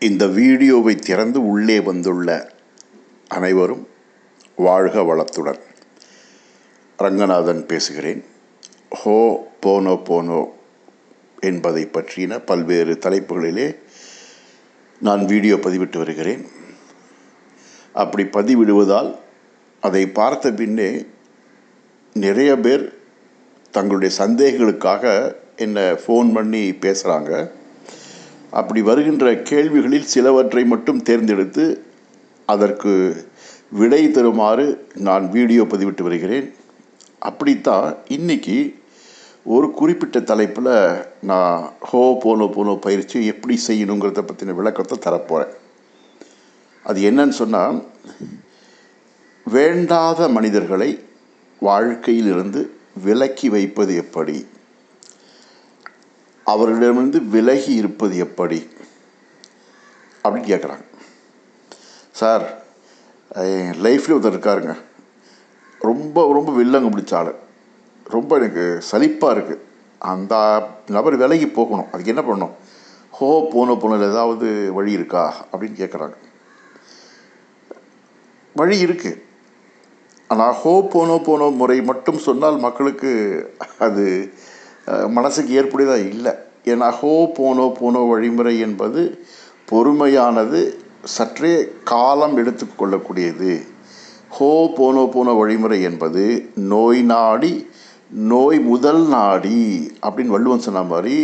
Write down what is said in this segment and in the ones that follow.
இந்த வீடியோவை திறந்து உள்ளே வந்துள்ள அனைவரும் வாழ்க வளத்துடன். ரங்கநாதன் பேசுகிறேன். ஹோ போனோ போனோ என்பதை பற்றின பல்வேறு தலைப்புகளிலே நான் வீடியோ பதிவிட்டு வருகிறேன். அப்படி பதிவிடுவதால் அதை பார்த்த பின்னே நிறைய பேர் தங்களுடைய சந்தேகங்களுக்காக என்னை ஃபோன் பண்ணி பேசுகிறாங்க. அப்படி வருகின்ற கேள்விகளில் சிலவற்றை மட்டும் தேர்ந்தெடுத்து அதற்கு விடை தருமாறு நான் வீடியோ பதிவிட்டு வருகிறேன். அப்படித்தான் இன்றைக்கி ஒரு குறிப்பிட்ட தலைப்பில் நான் ஹோ போனோ போனோ பயிற்சி எப்படி செய்யணுங்கிறத பற்றின விளக்கத்தை தரப்போகிறேன். அது என்னன்னு சொன்னால், வேண்டாத மனிதர்களை வாழ்க்கையிலிருந்து விலக்கி வைப்பது எப்படி, அவர்களிடமிருந்து விலகி இருப்பது எப்படி அப்படின்னு கேட்குறாங்க. சார், என் லைஃப்லேயே ஒருத்தர் இருக்காருங்க, ரொம்ப ரொம்ப வில்லங்க பிடிச்ச ஆள், ரொம்ப எனக்கு சலிப்பாக இருக்குது, அந்த நபர் விலகி போகணும், அதுக்கு என்ன பண்ணணும், ஹோ போன போனதில் ஏதாவது வழி இருக்கா அப்படின்னு கேட்குறாங்க. வழி இருக்குது, ஆனால் ஹோ போனோ போனோ முறை மட்டும் சொன்னால் மக்களுக்கு அது மனசுக்கு ஏற்புடையதாக இல்லை. ஏன்னா ஹோ போனோ போனோ வழிமுறை என்பது பொறுமையானது, சற்றே காலம் எடுத்துக்கொள்ளக்கூடியது. ஹோ போனோ போனோ வழிமுறை என்பது நோய் நாடி நோய் முதல் நாடி அப்படின்னு வள்ளுவன் சொன்ன மாதிரி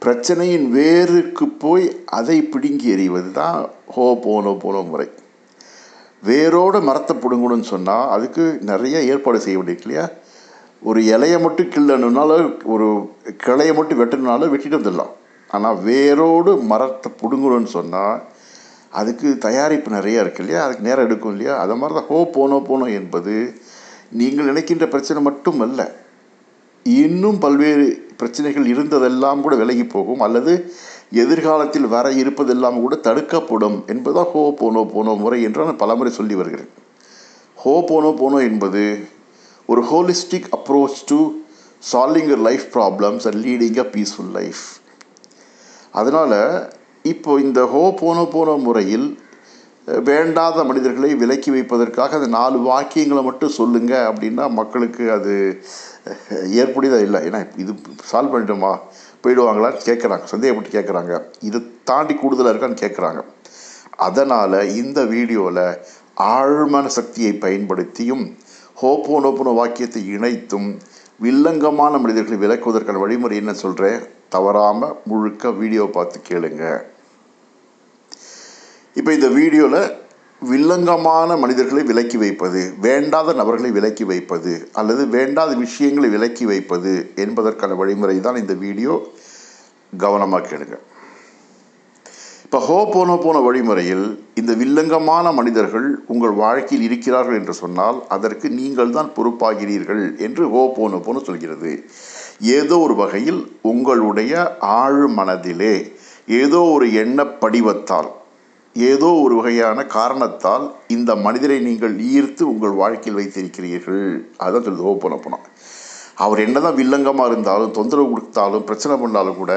பிரச்சனையின் வேருக்கு போய் அதை பிடுங்கி எறிவது தான் ஹோ போனோ போனோ முறை. வேரோடு மரத்தை பிடுங்கணும்னு சொன்னால் அதுக்கு நிறைய ஏற்பாடு செய்ய வேண்டியிருக்கு இல்லையா? ஒரு இலையை மட்டும் கிள்ளணுனால, ஒரு கிளையை மட்டும் வெட்டணுனால வெட்டிட்டு வந்துடலாம். ஆனால் வேரோடு மரத்தை பிடுங்கணும்னு சொன்னால் அதுக்கு தயாரிப்பு நிறையா இருக்குது இல்லையா? அதுக்கு நேரம் எடுக்கும் இல்லையா? அதை மாதிரி தான் ஹோ போனோ போனோ என்பது நீங்கள் நினைக்கின்ற பிரச்சனை மட்டும் அல்ல, இன்னும் பல்வேறு பிரச்சனைகள் இருந்ததெல்லாம் கூட விலகி போகும், அல்லது எதிர்காலத்தில் வர இருப்பதெல்லாம் கூட தடுக்கப்படும் என்பதுதான் ஹோ போனோ போனோ முறை என்று நான் பலமுறை சொல்லி வருகிறேன். ஹோ போனோ போனோ என்பது ஒரு holistic approach to solving your life problems and leading a peaceful life. அதனால் இப்போ இந்த ஹோ போனோ போனோ முறையில் வேண்டாத மனிதர்களை விலக்கி வைப்பதற்காக அந்த 4 வாக்கியங்களை மட்டும் சொல்லுங்கள் அப்படின்னா மக்களுக்கு அது ஏற்புடையதாக இல்லை. ஏன்னா இது சால்வ் பண்ணிட்டோமா, போயிடுவாங்களான்னு கேட்குறாங்க, சந்தேகப்பட்டு கேட்குறாங்க, இது தாண்டி கூடுதலாக இருக்கான்னு கேட்குறாங்க. அதனால் இந்த வீடியோவில் ஆழ்மன சக்தியை பயன்படுத்தியும் ஹோ போனோ போனோ வாக்கியத்தை இணைத்தும் வில்லங்கமான மனிதர்களை விலக்குவதற்கான வழிமுறை என்ன சொல்கிறேன், தவறாமல் முழுக்க வீடியோ பார்த்து கேளுங்க. இப்போ இந்த வீடியோவில் வில்லங்கமான மனிதர்களை விலக்கி வைப்பது, வேண்டாத நபர்களை விலக்கி வைப்பது, அல்லது வேண்டாத விஷயங்களை விலக்கி வைப்பது என்பதற்கான வழிமுறை தான் இந்த வீடியோ. கவனமாக கேளுங்க. இப்போ ஹோ போனோ போனோ வழிமுறையில் இந்த வில்லங்கமான மனிதர்கள் உங்கள் வாழ்க்கையில் இருக்கிறார்கள் என்று சொன்னால் அதற்கு நீங்கள் தான் பொறுப்பாகிறீர்கள் என்று ஹோ போனோ போனோ சொல்கிறது. ஏதோ ஒரு வகையில் உங்களுடைய ஆழ் மனதிலே ஏதோ ஒரு எண்ண படிவத்தால், ஏதோ ஒரு வகையான காரணத்தால் இந்த மனிதரை நீங்கள் ஈர்த்து உங்கள் வாழ்க்கையில் வைத்திருக்கிறீர்கள். அதுதான் சொல்லுது ஹோ போனோ போனோ. அவர் என்னதான் வில்லங்கமாக இருந்தாலும், தொந்தரவு கொடுத்தாலும், பிரச்சனை பண்ணாலும் கூட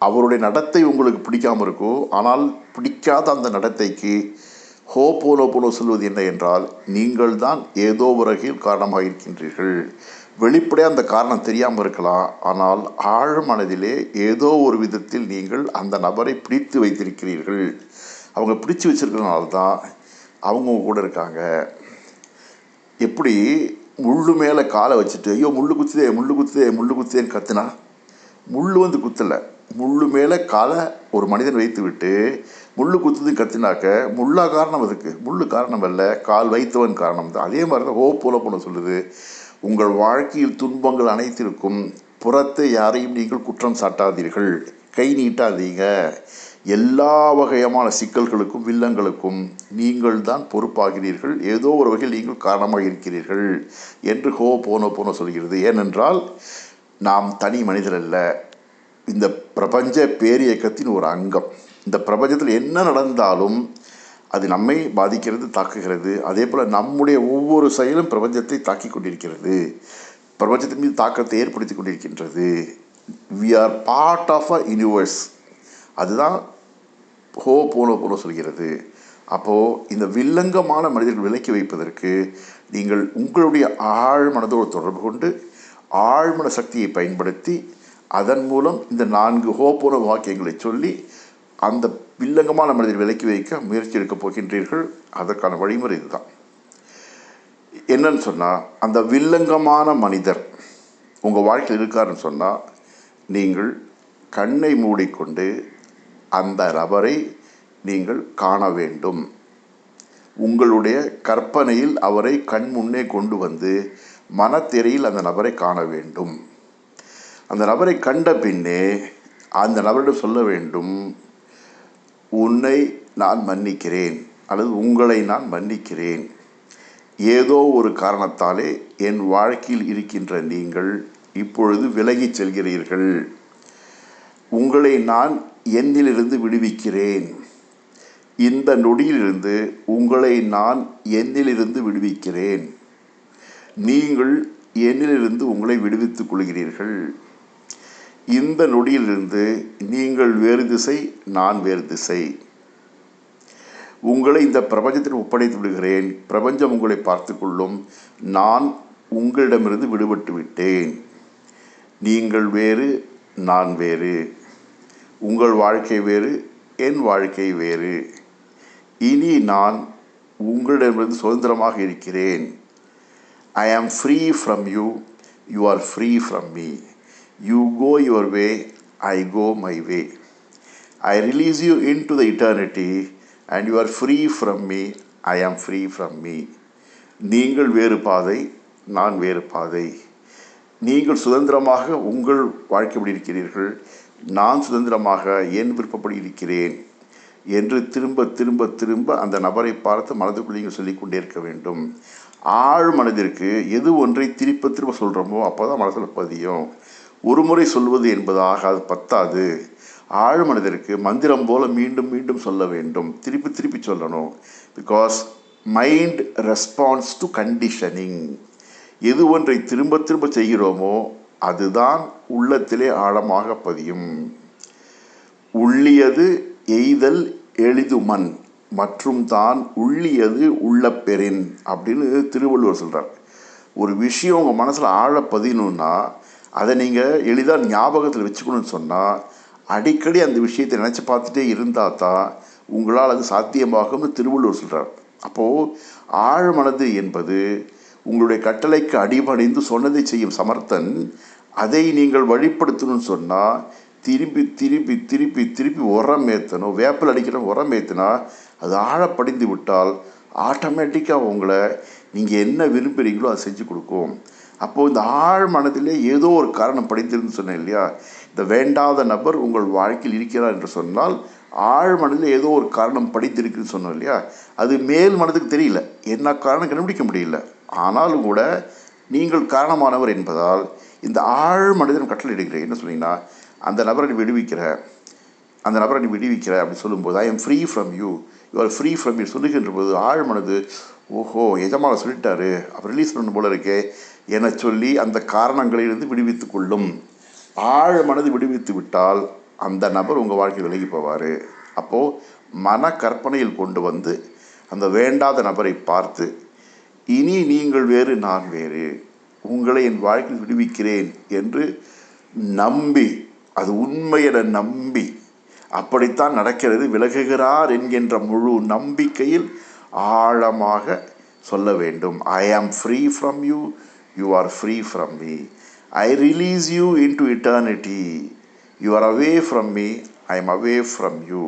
அவருடைய நடத்தை உங்களுக்கு பிடிக்காமல் இருக்கும். ஆனால் பிடிக்காத அந்த நடத்தைக்கு ஹோ போனோ போனோ சொல்வது என்ன என்றால், நீங்கள் தான் ஏதோ வகையில் காரணமாக இருக்கின்றீர்கள். வெளிப்படையாக அந்த காரணம் தெரியாமல் இருக்கலாம், ஆனால் ஆழ மனதிலே ஏதோ ஒரு விதத்தில் நீங்கள் அந்த நபரை பிடித்து வைத்திருக்கிறீர்கள். அவங்க பிடிச்சி வச்சிருக்கிறனால தான் அவங்க கூட இருக்காங்க. எப்படி முள்ளு மேலே காலை வச்சுட்டு ஐயோ முள்ளு குத்துதே முள்ளு குத்துதே முள்ளு குத்துதேன்னு கத்துனா முள் வந்து குத்தலை, முள்ளு மேலே காலை ஒரு மனிதன் வைத்து விட்டு முள்ளு குத்துதுன்னு கத்தினாக்க முள்ளா காரணம், அதுக்கு முள்ளு காரணம் அல்ல, கால் வைத்தவன் காரணம் தான். அதே மாதிரி தான் ஹோ போல போன சொல்லுது, உங்கள் வாழ்க்கையில் துன்பங்கள் அனைத்திற்கும் புறத்தை யாரையும் நீங்கள் குற்றம் சாட்டாதீர்கள், கை நீட்டாதீங்க. எல்லா வகையான சிக்கல்களுக்கும் வில்லங்களுக்கும் நீங்கள் தான் பொறுப்பாகிறீர்கள், ஏதோ ஒரு வகையில் நீங்கள் காரணமாக இருக்கிறீர்கள் என்று ஹோ போனோ போனோ சொல்கிறது. ஏனென்றால் நாம் தனி மனிதர் அல்ல, இந்த பிரபஞ்ச பேரியக்கத்தின் ஒரு அங்கம். இந்த பிரபஞ்சத்தில் என்ன நடந்தாலும் அது நம்மை பாதிக்கிறது, தாக்குகிறது. அதே போல் நம்முடைய ஒவ்வொரு செயலும் பிரபஞ்சத்தை தாக்கி கொண்டிருக்கிறது, பிரபஞ்சத்தின் மீது தாக்கத்தை ஏற்படுத்தி கொண்டிருக்கின்றது. We are part of a universe. அதுதான் ஹோ போனோ போனோ சொல்கிறது. அப்போது இந்த வில்லங்கமான மனிதர்கள் விலக்கி வைப்பதற்கு நீங்கள் உங்களுடைய ஆழ்மனதோடு தொடர்பு கொண்டு ஆழ்மன சக்தியை பயன்படுத்தி அதன் மூலம் இந்த 4 ஹோப்போன வாக்கியங்களை சொல்லி அந்த வில்லங்கமான மனிதர் விலக்கி வைக்க முயற்சி எடுக்கப் போகின்றீர்கள். அதற்கான வழிமுறை இதுதான். என்னன்னு சொன்னால், அந்த வில்லங்கமான மனிதர் உங்கள் வாழ்க்கையில் இருக்காருன்னு சொன்னால், நீங்கள் கண்ணை மூடிக்கொண்டு அந்த நபரை நீங்கள் காண வேண்டும். உங்களுடைய கற்பனையில் அவரை கண் முன்னே கொண்டு வந்து மனத்திரையில் அந்த நபரை காண வேண்டும். அந்த நபரை கண்ட பின்னே அந்த நபரிடம் சொல்ல வேண்டும், உன்னை நான் மன்னிக்கிறேன் அல்லது உங்களை நான் மன்னிக்கிறேன். ஏதோ ஒரு காரணத்தாலே என் வாழ்க்கையில் இருக்கின்ற நீங்கள் இப்பொழுது விலகிச் செல்கிறீர்கள். உங்களை நான் என்னிலிருந்து விடுவிக்கிறேன். இந்த நொடியிலிருந்து உங்களை நான் என்னிலிருந்து விடுவிக்கிறேன். நீங்கள் என்னிலிருந்து உங்களை விடுவித்துக் கொள்கிறீர்கள். இந்த நொடியிலிருந்து நீங்கள் வேறு திசை, நான் வேறு திசை. உங்களை இந்த பிரபஞ்சத்தில் ஒப்படைத்து விடுகிறேன். பிரபஞ்சம் உங்களை பார்த்து கொள்ளும். நான் உங்களிடமிருந்து விடுபட்டு விட்டேன். நீங்கள் வேறு, நான் வேறு. உங்கள் வாழ்க்கை வேறு, என் வாழ்க்கை வேறு. இனி நான் உங்களிடமிருந்து சுதந்திரமாக இருக்கிறேன். I am free from you, you are free from me. You go your way, I go my way. I release you into the eternity and you are free from me, I am free from me. நீங்கள் வேறு பாதை, நான் வேறு பாதை. நீங்கள் சுதந்திரமாக உங்கள் வாழ்க்கைப்படி இருக்கிறீர்கள், நான் சுதந்திரமாக என் விருப்பப்படி இருக்கிறேன் என்று திரும்ப திரும்ப திரும்ப அந்த நபரை பார்த்து மனதுக்குள்ளே நீங்கள் சொல்லிக்கொண்டே இருக்க வேண்டும். ஆழ் மனதிற்கு எது ஒன்றை திரும்ப திரும்ப சொல்கிறோமோ அப்போ தான் மனசில் பதியும். ஒரு முறை சொல்வது என்பதாக அது பத்தாது. ஆழ் மனதிற்கு மந்திரம் போல மீண்டும் மீண்டும் சொல்ல வேண்டும், திருப்பி திருப்பி சொல்லணும். Because mind response to conditioning. எது ஒன்றை திரும்ப திரும்ப செய்கிறோமோ அதுதான் உள்ளத்திலே ஆழமாக பதியும். உள்ளியது எய்தல் எளிதுமன் மற்றும் தான் உள்ளியது உள்ள பெறின் அப்படின்னு திருவள்ளுவர் சொல்கிறார். ஒரு விஷயம் உங்கள் மனசில் ஆழ பதியணுன்னா அதை நீங்கள் எளிதாக ஞாபகத்தில் வச்சுக்கணும்னு சொன்னால் அடிக்கடி அந்த விஷயத்தை நினச்சி பார்த்துட்டே இருந்தால் தான் உங்களால் அது சாத்தியமாகும்னு திருவள்ளுவர் சொல்கிறார். அப்போது ஆழ்மனது என்பது உங்களுடைய கட்டளைக்கு அடிபணிந்து சொன்னதை செய்யும் சமர்த்தன். அதை நீங்கள் வழிப்படுத்தணும்னு சொன்னால் திருப்பி திருப்பி திருப்பி திருப்பி உரம் ஏற்றணும். வேப்பில் அடிக்கிற உரம் ஏற்றினா அது ஆழப்படிந்து விட்டால் ஆட்டோமேட்டிக்காக உங்களை நீங்கள் என்ன விரும்புகிறீங்களோ அதை செஞ்சு கொடுக்கும். அப்போது இந்த ஆழ் மனதிலே ஏதோ ஒரு காரணம் படித்திருந்து சொன்னேன் இல்லையா, இந்த வேண்டாத நபர் உங்கள் வாழ்க்கையில் இருக்கிறார் என்று சொன்னால் ஆழ் மனதில் ஏதோ ஒரு காரணம் படித்திருக்குன்னு சொன்னோம் இல்லையா, அது மேல் மனதுக்கு தெரியல, என்ன காரணம் கண்டுபிடிக்க முடியல. ஆனாலும் கூட நீங்கள் காரணமானவர் என்பதால் இந்த ஆழ் மனதில் கட்டளை எடுக்கிறேன். என்ன சொன்னீங்கன்னா, அந்த நபரை நீ விடுவிக்கிற, அந்த நபரை நீ விடுவிக்கிற அப்படின்னு சொல்லும்போது I am free from you, you are free from you சொல்லுகின்ற போது ஆழ் மனது ஓஹோ எஜமான சொல்லிட்டாரு அப்போ ரிலீஸ் பண்ண போல இருக்கே என சொல்லி அந்த காரணங்களிலிருந்து விடுவித்து கொள்ளும். ஆழ் மனது விடுவித்து விட்டால் அந்த நபர் உங்கள் வாழ்க்கை விலகி போவார். அப்போது மன கற்பனையில் கொண்டு வந்து அந்த வேண்டாத நபரை பார்த்து இனி நீங்கள் வேறு, நான் வேறு, உங்களை என் வாழ்க்கையில் விடுவிக்கிறேன் என்று நம்பி, அது உண்மையென நம்பி, அப்படித்தான் நடக்கிறது, விலகுகிறார் என்கின்ற முழு நம்பிக்கையில் ஆழமாக சொல்ல வேண்டும். ஐ ஆம் free from you, you are free from me. I release you into eternity. You are away from me, I am away from you.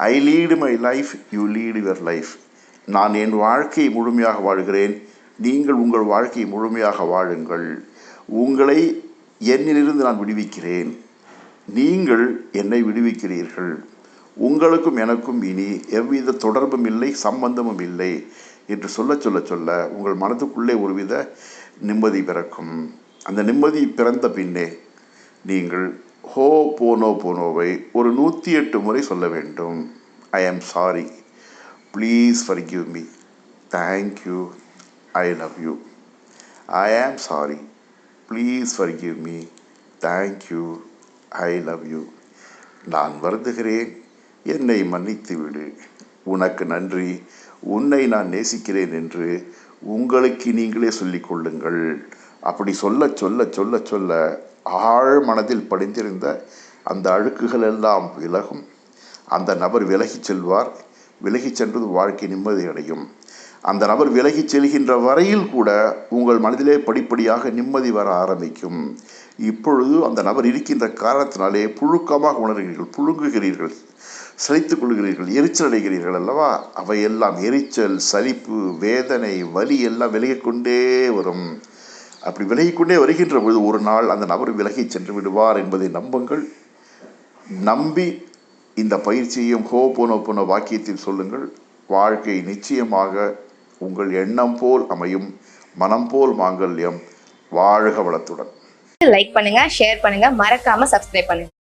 I lead my life, you lead your life. நான் என் வாழ்க்கையை முழுமையாக வாழ்கிறேன், நீங்கள் உங்கள் வாழ்க்கையை முழுமையாக வாழுங்கள். உங்களை என்னிலிருந்து நான் விடுவிக்கிறேன், நீங்கள் என்னை விடுவிக்கிறீர்கள். உங்களுக்கும் எனக்கும் இனி எவ்வித தொடர்பும் இல்லை, சம்பந்தமும் இல்லை என்று சொல்ல சொல்ல சொல்ல உங்கள் மனதுக்குள்ளே ஒருவித நிம்மதி பிறக்கும். அந்த நிம்மதி பிறந்த பின்னே நீங்கள் ஹோ போனோ போனோவை ஒரு 108 முறை சொல்ல வேண்டும். I am sorry, please forgive me, thank you, I love you. I am sorry, please forgive me, thank you, I love you. நான் வருந்துகிறேன், என்னை மன்னித்து விடு, உனக்கு நன்றி, உன்னை நான் நேசிக்கிறேன் என்று உங்களுக்கு நீங்களே சொல்லிக் கொள்ளுங்கள். அப்படி சொல்ல சொல்ல சொல்ல சொல்ல ஆழ் மனதில் படிந்திருந்த அந்த அழுக்குகள் எல்லாம் விலகும். அந்த நபர் விலகிச் செல்வார். விலகிச் சென்றது வாழ்க்கை நிம்மதி அடையும். அந்த நபர் விலகிச் செல்கின்ற வரையில் கூட உங்கள் மனதிலே படிப்படியாக நிம்மதி வர ஆரம்பிக்கும். இப்பொழுது அந்த நபர் இருக்கின்ற காரணத்தினாலே புழுக்கமாக உணர்கிறீர்கள், புழுங்குகிறீர்கள், சலித்துக் கொள்கிறீர்கள், எரிச்சல் அடைகிறீர்கள் அல்லவா? அவையெல்லாம் எரிச்சல், சலிப்பு, வேதனை, வலி எல்லாம் விலகிக்கொண்டே வரும். அப்படி விலகிக்கொண்டே வருகின்ற பொழுது ஒரு நாள் அந்த நபர் விலகி சென்று விடுவார் என்பதை நம்புங்கள். நம்பி இந்த பயிற்சியையும் ஹோபோனோபோனோ வாக்கியத்தில் சொல்லுங்கள். வாழ்க்கை நிச்சயமாக உங்கள் எண்ணம் போல் அமையும். மனம் போல் மாங்கல்யம். வாழ்க வளத்துடன். லைக் பண்ணுங்க, ஷேர் பண்ணுங்க, மறக்காம சப்ஸ்கிரைப் பண்ணுங்க.